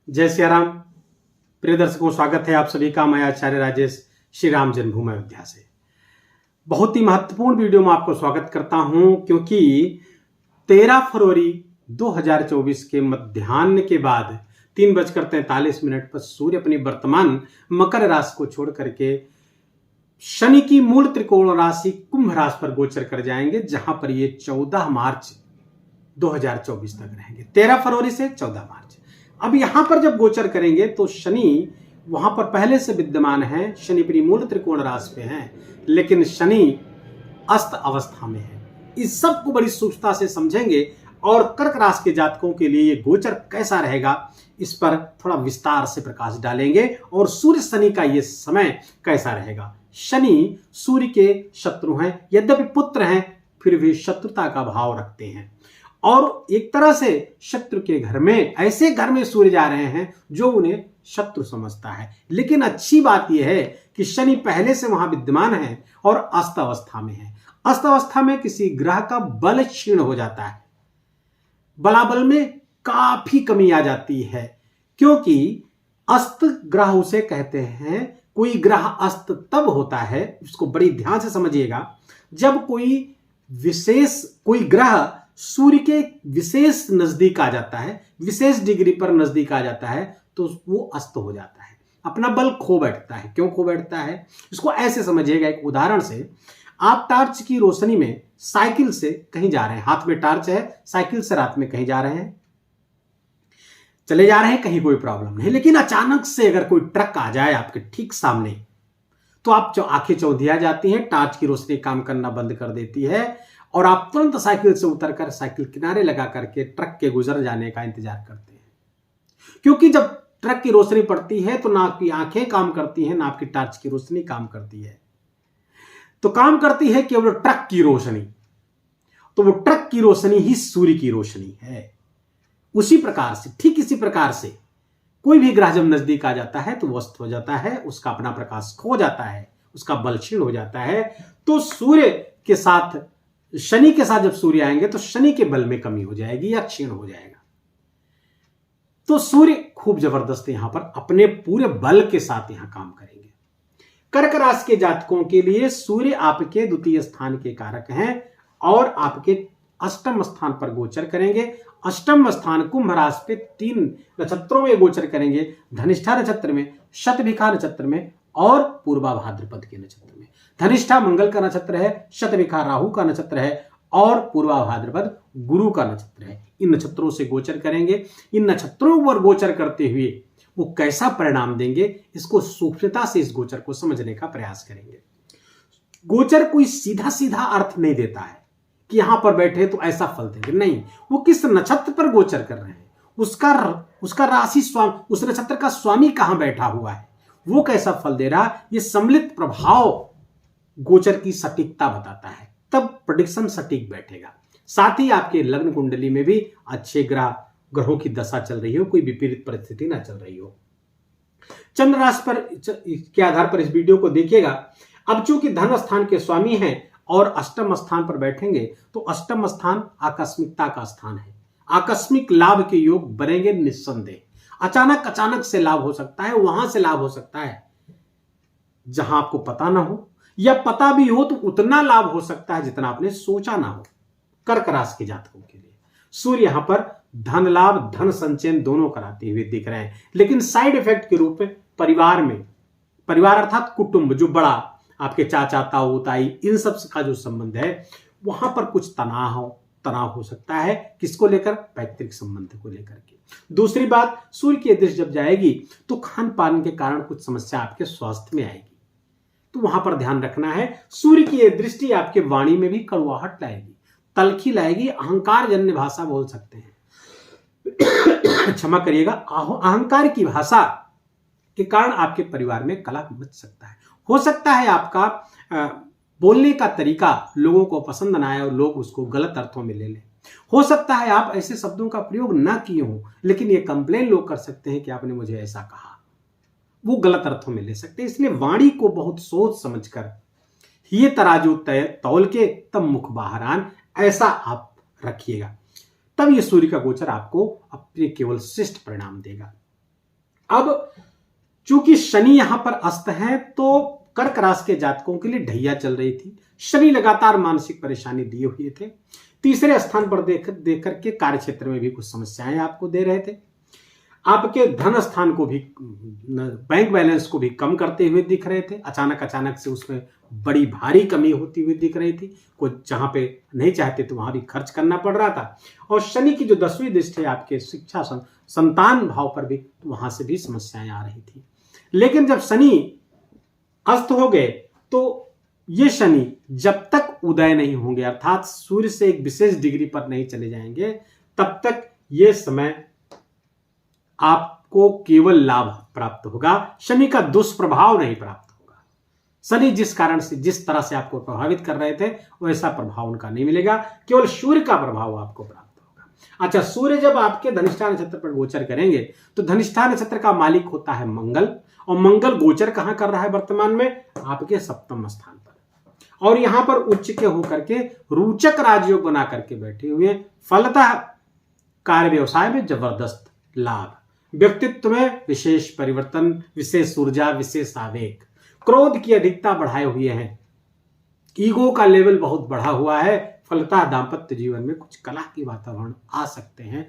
जय सिया राम। प्रिय दर्शकों, स्वागत है आप सभी का। मैं आचार्य राजेश श्री राम जन्मभूमि अयोध्या से बहुत ही महत्वपूर्ण वीडियो में आपको स्वागत करता हूं, क्योंकि 13 फरवरी 2024 के मध्याह्न के बाद 3:43 पर सूर्य अपनी वर्तमान मकर राशि को छोड़ करके शनि की मूल त्रिकोण राशि कुंभ राशि पर गोचर कर जाएंगे, जहां पर ये 14 मार्च 2024 तक रहेंगे। 13 फरवरी से 14 मार्च। अब यहां पर जब गोचर करेंगे तो शनि वहां पर पहले से विद्यमान है, शनि अपनी मूल त्रिकोण राशि पे हैं, लेकिन शनि अस्त अवस्था में है। इस सब को बड़ी सूक्ष्मता से समझेंगे और कर्क राशि के जातकों के लिए ये गोचर कैसा रहेगा, इस पर थोड़ा विस्तार से प्रकाश डालेंगे। और सूर्य शनि का ये समय कैसा रहेगा। शनि सूर्य के शत्रु हैं, यद्यपि पुत्र हैं फिर भी शत्रुता का भाव रखते हैं, और एक तरह से शत्रु के घर में, ऐसे घर में सूर्य जा रहे हैं जो उन्हें शत्रु समझता है। लेकिन अच्छी बात यह है कि शनि पहले से वहां विद्यमान है और अस्त अवस्था में है। अस्त अवस्था में किसी ग्रह का बल क्षीण हो जाता है, बलाबल में काफी कमी आ जाती है, क्योंकि अस्त ग्रह उसे कहते हैं। कोई ग्रह अस्त तब होता है, इसको बड़ी ध्यान से समझिएगा, जब कोई ग्रह सूर्य के विशेष नजदीक आ जाता है, विशेष डिग्री पर नजदीक आ जाता है, तो वो अस्त हो जाता है, अपना बल खो बैठता है। क्यों खो बैठता है, इसको ऐसे समझिएगा। एक उदाहरण से, आप टार्च की रोशनी में साइकिल से कहीं जा रहे हैं, हाथ में टार्च है, साइकिल से रात में कहीं जा रहे हैं, चले जा रहे हैं, कहीं कोई प्रॉब्लम नहीं। लेकिन अचानक से अगर कोई ट्रक आ जाए आपके ठीक सामने, तो आप आंखें चौंधिया जाती हैं, टार्च की रोशनी काम करना बंद कर देती है और आप तुरंत साइकिल से उतरकर साइकिल किनारे लगा करके ट्रक के गुजर जाने का इंतजार करते हैं। क्योंकि जब ट्रक की रोशनी पड़ती है तो ना आपकी आंखें काम करती हैं, ना आपकी टार्च की रोशनी काम करती है, तो काम करती है केवल ट्रक की रोशनी। तो वो ट्रक की रोशनी ही सूर्य की रोशनी है। उसी प्रकार से, ठीक इसी प्रकार से, कोई भी ग्रह जब नजदीक आ जाता है तो वो अस्त हो जाता है, उसका अपना प्रकाश खो जाता है, उसका बल क्षीण हो जाता है। तो सूर्य के साथ, शनि के साथ जब सूर्य आएंगे तो शनि के बल में कमी हो जाएगी या क्षीण हो जाएगा। तो सूर्य खूब जबरदस्त यहां पर अपने पूरे बल के साथ यहां काम करेंगे। कर्क राशि के जातकों के लिए सूर्य आपके द्वितीय स्थान के कारक हैं और आपके अष्टम स्थान पर गोचर करेंगे। अष्टम स्थान कुंभ राशि पे 3 नक्षत्रों में गोचर करेंगे, धनिष्ठा नक्षत्र में, शतभिखा नक्षत्र में और पूर्वा भाद्रपद के नक्षत्र में। धनिष्ठा मंगल का नक्षत्र है, शतभिखा राहु का नक्षत्र है और पूर्वा भाद्रपद गुरु का नक्षत्र है। इन नक्षत्रों से गोचर करेंगे। इन नक्षत्रों पर गोचर करते हुए वो कैसा परिणाम देंगे, इसको सूक्ष्मता से इस गोचर को समझने का प्रयास करेंगे। गोचर कोई सीधा सीधा अर्थ नहीं देता है कि यहां पर बैठे तो ऐसा फल देंगे, नहीं। वो किस नक्षत्र पर गोचर कर रहे हैं, उसका राशि स्वामी, उस नक्षत्र का स्वामी कहां बैठा हुआ है, वो कैसा फल दे रहा, ये सम्मिलित प्रभाव गोचर की सटीकता बताता है। तब प्रेडिक्शन सटीक बैठेगा। साथ ही आपके लग्न कुंडली में भी अच्छे ग्रहों की दशा चल रही हो, कोई विपरीत परिस्थिति ना चल रही हो। चंद्र राशि पर के आधार पर इस वीडियो को देखिएगा। अब चूंकि धन स्थान के स्वामी हैं और अष्टम स्थान पर बैठेंगे, तो अष्टम स्थान आकस्मिकता का स्थान है। आकस्मिक लाभ के योग बनेंगे निस्संदेह। अचानक से लाभ हो सकता है, वहां से लाभ हो सकता है जहां आपको पता ना हो, या पता भी हो तो उतना लाभ हो सकता है जितना आपने सोचा ना हो। कर्क राशि के जातकों के लिए सूर्य यहां पर धन लाभ, धन संचयन दोनों कराते हुए दिख रहे हैं। लेकिन साइड इफेक्ट के रूप में परिवार अर्थात कुटुंब, जो बड़ा आपके चाचा ताऊ ताई, इन सब का जो संबंध है, वहां पर कुछ तनाव हो सकता है। किसको लेकर? पैतृक संबंध को लेकर के। दूसरी बात, सूर्य की दृष्टि जब जाएगी तो खान पान के कारण कुछ समस्या आपके स्वास्थ्य में आएगी, तो वहां पर ध्यान रखना है। सूर्य की दृष्टि आपके वाणी में भी कड़वाहट लाएगी, तलखी लाएगी, अहंकार जन्य भाषा बोल सकते हैं। क्षमा करिएगा, अहंकार की भाषा के कारण आपके परिवार में कलह मच सकता है। हो सकता है आपका बोलने का तरीका लोगों को पसंद ना आए और लोग उसको गलत अर्थों में ले लें। हो सकता है आप ऐसे शब्दों का प्रयोग ना किए हो, लेकिन ये कंप्लेन लोग कर सकते हैं कि आपने मुझे ऐसा कहा, वो गलत अर्थों में ले सकते हैं। इसलिए वाणी को बहुत सोच समझकर, ये तराजू तौल के तब मुख बाहर आन, ऐसा आप रखिएगा। तब ये सूर्य का गोचर आपको अपने केवल श्रेष्ठ परिणाम देगा। अब चूंकि शनि यहां पर अस्त है तो कर्क राशि के जातकों के लिए ढैया चल रही थी। शनि लगातार मानसिक परेशानी दिए हुए थे। तीसरे स्थान पर देख करके कार्य क्षेत्र में भी कुछ समस्याएं आपको दे रहे थे। आपके धन स्थान को भी, बैंक बैलेंस को भी कम करते हुए दिख रहे थे। अचानक से उसमें बड़ी भारी कमी होती हुई दिख रही थी। कुछ जहां पे नहीं चाहते तो वहां भी खर्च करना पड़ रहा था। और शनि की जो 10वीं दृष्टि है आपके शिक्षा संतान भाव पर भी, तो वहां से भी समस्याएं आ रही थी। लेकिन जब शनि अस्त हो गए तो ये शनि जब तक उदय नहीं होंगे, अर्थात सूर्य से एक विशेष डिग्री पर नहीं चले जाएंगे, तब तक ये समय आपको केवल लाभ प्राप्त होगा। शनि का दुष्प्रभाव नहीं प्राप्त होगा। शनि जिस कारण से, जिस तरह से आपको प्रभावित कर रहे थे, वैसा प्रभाव उनका नहीं मिलेगा। केवल सूर्य का प्रभाव आपको प्राप्त होगा। अच्छा, सूर्य जब आपके धनिष्ठा नक्षत्र पर गोचर करेंगे तो धनिष्ठा नक्षत्र का मालिक होता है मंगल, और मंगल गोचर कहां कर रहा है वर्तमान में? आपके 7वें स्थान पर। और यहां पर उच्च के होकर के रोचक राजयोग बना करके बैठे हुए, फलतः कार्य व्यवसाय में जबरदस्त लाभ, व्यक्तित्व में विशेष परिवर्तन, विशेष ऊर्जा, विशेष आवेग, क्रोध की अधिकता बढ़ाए हुए हैं, ईगो का लेवल बहुत बढ़ा हुआ है। फलतः दाम्पत्य जीवन में कुछ कलह के वातावरण आ सकते हैं,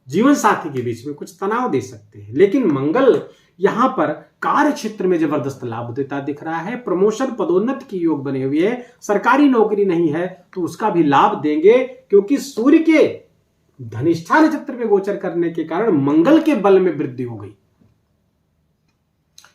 जीवन साथी के बीच में कुछ तनाव दे सकते हैं। लेकिन मंगल यहां पर कार्य क्षेत्र में जबरदस्त लाभ देता दिख रहा है। प्रमोशन, पदोन्नति की योग बने हुए है। सरकारी नौकरी नहीं है तो उसका भी लाभ देंगे, क्योंकि सूर्य के धनिष्ठा नक्षत्र में गोचर करने के कारण मंगल के बल में वृद्धि हो गई।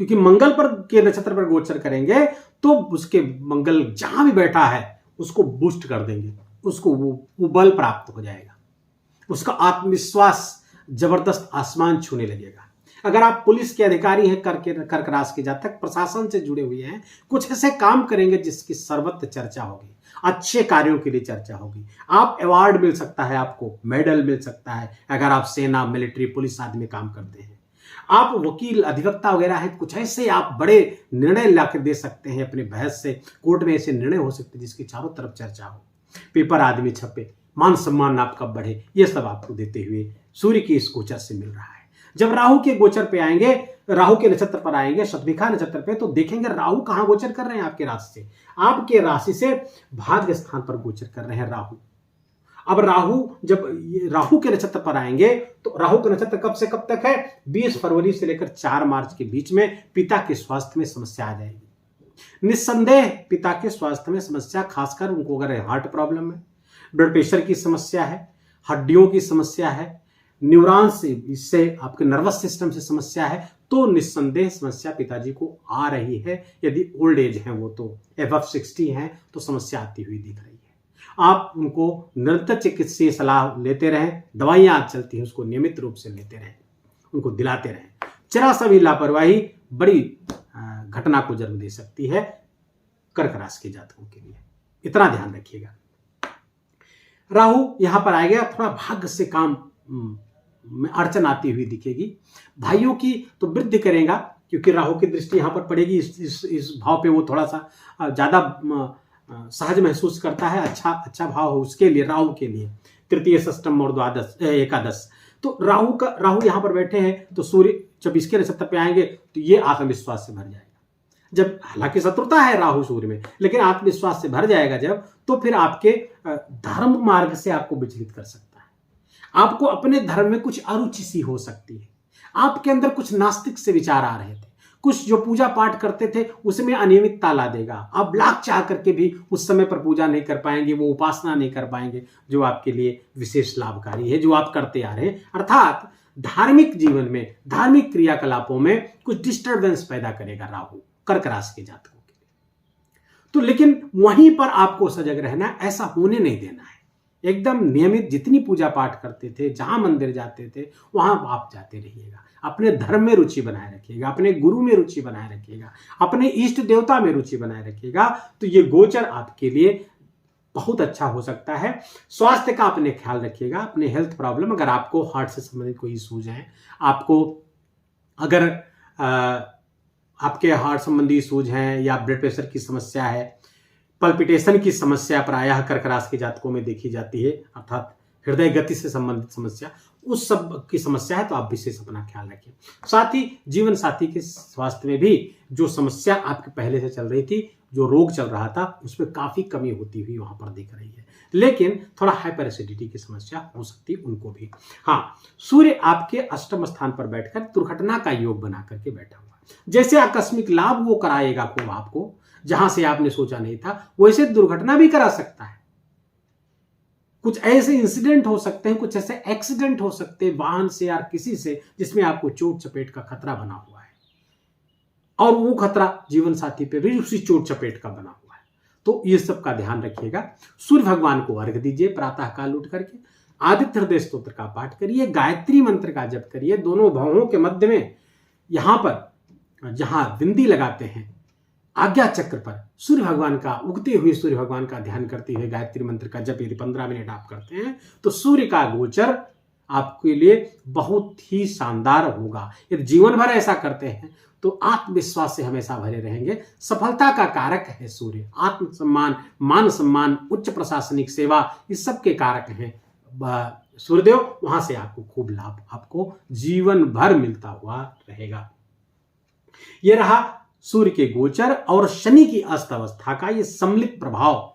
क्योंकि मंगल पर के नक्षत्र पर गोचर करेंगे तो उसके मंगल जहां भी बैठा है उसको बूस्ट कर देंगे, उसको वो बल प्राप्त हो जाएगा, उसका आत्मविश्वास जबरदस्त आसमान छूने लगेगा। अगर आप पुलिस के अधिकारी हैं, कर्क राशि के जातक प्रशासन से जुड़े हुए हैं, कुछ ऐसे काम करेंगे जिसकी सर्वत्र चर्चा होगी, अच्छे कार्यों के लिए चर्चा होगी। आप अवार्ड मिल सकता है, आपको मेडल मिल सकता है अगर आप सेना, मिलिट्री, पुलिस आदि में काम करते हैं। आप वकील, अधिवक्ता वगैरह है, कुछ ऐसे आप बड़े निर्णय लाकर दे सकते हैं अपने बहस से। कोर्ट में ऐसे निर्णय हो सकते हैं जिसकी चारों तरफ चर्चा हो, पेपर आदमी छपे, मान सम्मान आपका बढ़े। ये सब आपको देते हुए सूर्य की इस गोचर से मिल रहा है। जब राहु के गोचर पे आएंगे, राहु के नक्षत्र पर आएंगे, शतभिखा नक्षत्र पे, तो देखेंगे राहु कहां गोचर कर रहे हैं आपके राशि से। आपके राशि से भाग्य स्थान पर गोचर कर रहे हैं राहु। अब राहु जब राहु के नक्षत्र पर आएंगे तो राहु का नक्षत्र कब से कब तक है? 20 फरवरी से लेकर 4 मार्च के बीच में पिता के स्वास्थ्य में समस्या आ जाएगी। निस्संदेह पिता के स्वास्थ्य में समस्या, खासकर उनको अगर हार्ट प्रॉब्लम है, ब्लड प्रेशर की समस्या है, हड्डियों की समस्या है, न्यूरॉन्स से, इससे आपके नर्वस सिस्टम से समस्या है, तो निस्संदेह समस्या पिताजी को आ रही है। यदि ओल्ड एज है, वो तो एबव 60 हैं, तो समस्या आती हुई दिख रही है। आप उनको निरंतर चिकित्सीय सलाह लेते रहें, दवाइयां चलती हैं उसको नियमित रूप से लेते रहें, उनको दिलाते रहें। जरा सा भी लापरवाही बड़ी घटना को जन्म दे सकती है कर्क राशि के जातकों के लिए, इतना ध्यान रखिएगा। राहु यहां पर आएगा, थोड़ा भाग्य से काम में अड़चन आती हुई दिखेगी। भाइयों की तो वृद्धि करेगा, क्योंकि राहु की दृष्टि यहां पर पड़ेगी इस भाव पे, वो थोड़ा सा ज्यादा सहज महसूस करता है। अच्छा भाव हो उसके लिए, राहु के लिए तृतीय, षष्टम और द्वादश, एकादश। तो राहु यहां पर बैठे हैं, तो सूर्य जब इसके नक्षत्र पे आएंगे तो ये आत्मविश्वास से भर जाएगा। जब हालांकि शत्रुता है राहु सूर्य में, लेकिन आत्मविश्वास से भर जाएगा जब, तो फिर आपके धर्म मार्ग से आपको विचलित कर सकता है। आपको अपने धर्म में कुछ अरुचि सी हो सकती है, आपके अंदर कुछ नास्तिक से विचार आ रहे थे, कुछ जो पूजा पाठ करते थे उसमें अनियमितता ला देगा। आप लाख चाह करके भी उस समय पर पूजा नहीं कर पाएंगे, वो उपासना नहीं कर पाएंगे जो आपके लिए विशेष लाभकारी है, जो आप करते आ रहे हैं। अर्थात धार्मिक जीवन में, धार्मिक क्रियाकलापों में कुछ डिस्टर्बेंस पैदा करेगा राहु कर्क राशि के जातकों के लिए। तो लेकिन वहीं पर आपको सजग रहना, ऐसा होने नहीं देना है। एकदम नियमित जितनी पूजा पाठ करते थे, जहां मंदिर जाते थे, वहां आप जाते रहिएगा। अपने धर्म में रुचि बनाए रखिएगा, अपने गुरु में रुचि बनाए रखिएगा, अपने इष्ट देवता में रुचि बनाए रखिएगा। तो ये गोचर आपके लिए बहुत अच्छा हो सकता है। स्वास्थ्य का अपने ख्याल रखिएगा, अपने हेल्थ प्रॉब्लम, अगर आपको हार्ट से संबंधित कोई इशूज हैं, आपको अगर आपके हार्ट संबंधी इशूज हैं या ब्लड प्रेशर की समस्या है, पल्पिटेशन की समस्या प्रायः कर्क राशि के जातकों में देखी जाती है, अर्थात हृदय गति से संबंधित समस्या, उस सब की समस्या है तो आप विशेष अपना ख्याल रखिए। साथ ही जीवन साथी के स्वास्थ्य में भी जो समस्या आपके पहले से चल रही थी, जो रोग चल रहा था, उसमें काफी कमी होती हुई वहां पर दिख रही है, लेकिन थोड़ा हाइपर एसिडिटी की समस्या हो सकती है उनको भी। हाँ, सूर्य आपके अष्टम स्थान पर बैठकर दुर्घटना का योग बना करके बैठा हुआ, जैसे आकस्मिक लाभ वो कराएगा खूब आपको, जहां से आपने सोचा नहीं था, वैसे दुर्घटना भी करा सकता है। कुछ ऐसे इंसिडेंट हो सकते हैं, कुछ ऐसे एक्सीडेंट हो सकते हैं वाहन से या किसी से, जिसमें आपको चोट चपेट का खतरा बना हुआ है, और वो खतरा जीवन साथी पे भी उसी चोट चपेट का बना हुआ है। तो ये सब का ध्यान रखिएगा। सूर्य भगवान को अर्घ दीजिए प्रातः काल उठ करके, आदित्य हृदय स्तोत्र का पाठ करिए, गायत्री मंत्र का जप करिए, दोनों भवों के मध्य में यहां पर जहां बिंदी लगाते हैं आज्ञा चक्र पर सूर्य भगवान का, उगते हुए सूर्य भगवान का ध्यान करते हुए गायत्री मंत्र का जप यदि 15 मिनट आप करते हैं तो सूर्य का गोचर आपके लिए बहुत ही शानदार होगा। यदि जीवन भर ऐसा करते हैं तो आत्मविश्वास से हमेशा भरे रहेंगे। सफलता का कारक है सूर्य, आत्म सम्मान, मान सम्मान, उच्च प्रशासनिक सेवा, इस सब के कारक हैं सूर्यदेव। वहां से आपको खूब लाभ आपको जीवन भर मिलता हुआ रहेगा। यह रहा सूर्य के गोचर और शनि की अस्त अवस्था का ये सम्मिलित प्रभाव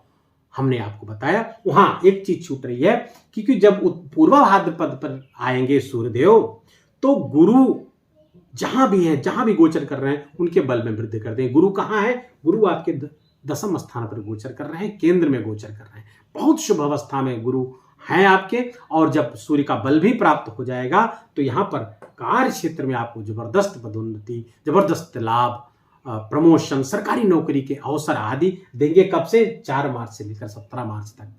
हमने आपको बताया। वहां एक चीज छूट रही है, क्योंकि जब पूर्वा भाद्रपद पर आएंगे सूर्यदेव तो गुरु जहां भी है, जहां भी गोचर कर रहे हैं, उनके बल में वृद्धि कर देंगे। गुरु कहां है? गुरु आपके दशम स्थान पर गोचर कर रहे हैं, केंद्र में गोचर कर रहे हैं, बहुत शुभ अवस्था में गुरु हैं आपके। और जब सूर्य का बल भी प्राप्त हो जाएगा तो यहां पर कार्य क्षेत्र में आपको जबरदस्त पदोन्नति, जबरदस्त लाभ, प्रमोशन, सरकारी नौकरी के अवसर आदि देंगे। कब से? 4 मार्च से लेकर 17 मार्च तक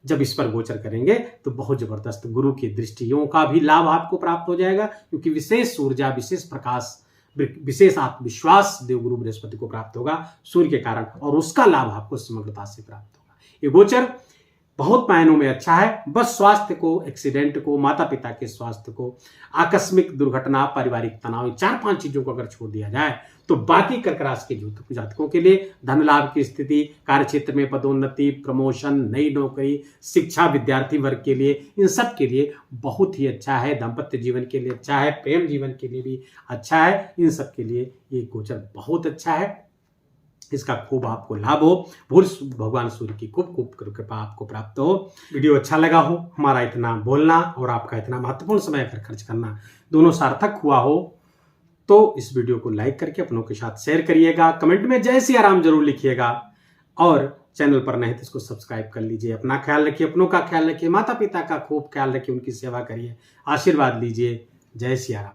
जब इस पर गोचर करेंगे तो बहुत जबरदस्त गुरु की दृष्टियों का भी लाभ आपको प्राप्त हो जाएगा, क्योंकि विशेष ऊर्जा, विशेष प्रकाश, विशेष आत्मविश्वास देवगुरु बृहस्पति को प्राप्त होगा सूर्य के कारण, और उसका लाभ आपको समग्रता से प्राप्त होगा। ये गोचर बहुत मायनों में अच्छा है। बस स्वास्थ्य को, एक्सीडेंट को, माता पिता के स्वास्थ्य को, आकस्मिक दुर्घटना, पारिवारिक तनाव, 4-5 चीजों को अगर छोड़ दिया जाए तो बाकी कर्क राशि के जातकों के लिए धन लाभ की स्थिति, कार्य क्षेत्र में पदोन्नति, प्रमोशन, नई नौकरी, शिक्षा, विद्यार्थी वर्ग के लिए, इन सब के लिए बहुत ही अच्छा है। दाम्पत्य जीवन के लिए अच्छा है, प्रेम जीवन के लिए भी अच्छा है। इन सब के लिए ये गोचर बहुत अच्छा है। इसका खूब आपको लाभ हो, भगवान सूर्य की खूब खूब कृपा आपको प्राप्त हो। वीडियो अच्छा लगा हो, हमारा इतना बोलना और आपका इतना महत्वपूर्ण समय पर खर्च करना दोनों सार्थक हुआ हो, तो इस वीडियो को लाइक करके अपनों के साथ शेयर करिएगा। कमेंट में जय सिया राम जरूर लिखिएगा, और चैनल पर नहीं तो इसको सब्सक्राइब कर लीजिए। अपना ख्याल रखिए, अपनों का ख्याल रखिए, माता पिता का खूब ख्याल रखिए, उनकी सेवा करिए, आशीर्वाद लीजिए। जय सिया राम।